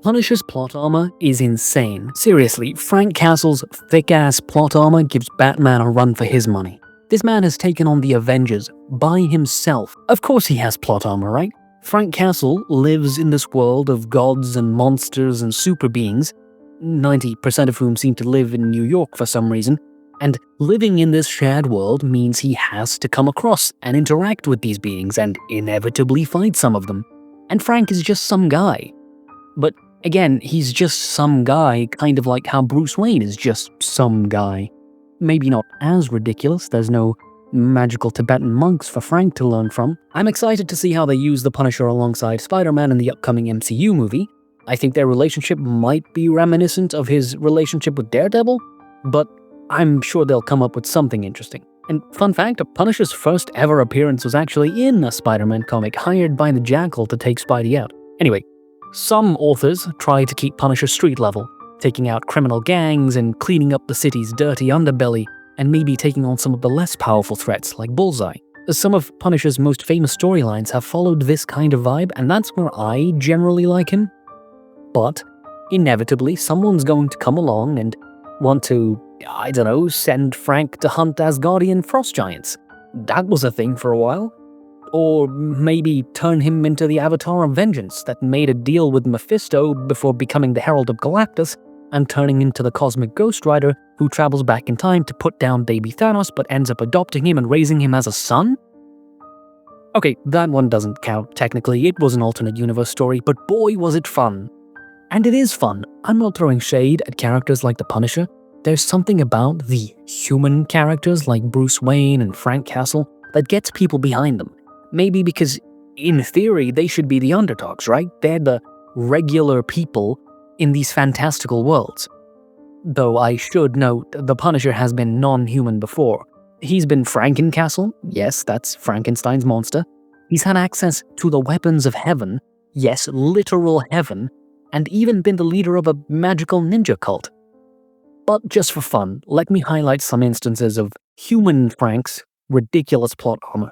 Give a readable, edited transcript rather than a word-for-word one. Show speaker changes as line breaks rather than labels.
Punisher's plot armor is insane. Seriously, Frank Castle's thick-ass plot armor gives Batman a run for his money. This man has taken on the Avengers by himself. Of course he has plot armor, right? Frank Castle lives in this world of gods and monsters and super beings, 90% of whom seem to live in New York for some reason, and living in this shared world means he has to come across and interact with these beings and inevitably fight some of them. And Frank is just some guy. But again, he's just some guy, kind of like how Bruce Wayne is just some guy. Maybe not as ridiculous, there's no magical Tibetan monks for Frank to learn from. I'm excited to see how they use the Punisher alongside Spider-Man in the upcoming MCU movie. I think their relationship might be reminiscent of his relationship with Daredevil, but I'm sure they'll come up with something interesting. And fun fact, Punisher's first ever appearance was actually in a Spider-Man comic hired by the Jackal to take Spidey out. Anyway, some authors try to keep Punisher street level, taking out criminal gangs and cleaning up the city's dirty underbelly, and maybe taking on some of the less powerful threats like Bullseye. Some of Punisher's most famous storylines have followed this kind of vibe, and that's where I generally like him. But inevitably, someone's going to come along and want to, I don't know, send Frank to hunt Asgardian frost giants. That was a thing for a while. Or maybe turn him into the Avatar of Vengeance that made a deal with Mephisto before becoming the Herald of Galactus and turning into the Cosmic Ghost Rider who travels back in time to put down baby Thanos but ends up adopting him and raising him as a son? Okay, that one doesn't count technically, it was an alternate universe story, but boy was it fun. And it is fun. I'm not throwing shade at characters like the Punisher. There's something about the human characters like Bruce Wayne and Frank Castle that gets people behind them. Maybe because, in theory, they should be the underdogs, right? They're the regular people in these fantastical worlds. Though I should note, the Punisher has been non-human before. He's been Frankencastle, yes, that's Frankenstein's monster. He's had access to the weapons of heaven, yes, literal heaven, and even been the leader of a magical ninja cult. But just for fun, let me highlight some instances of human Frank's ridiculous plot armor.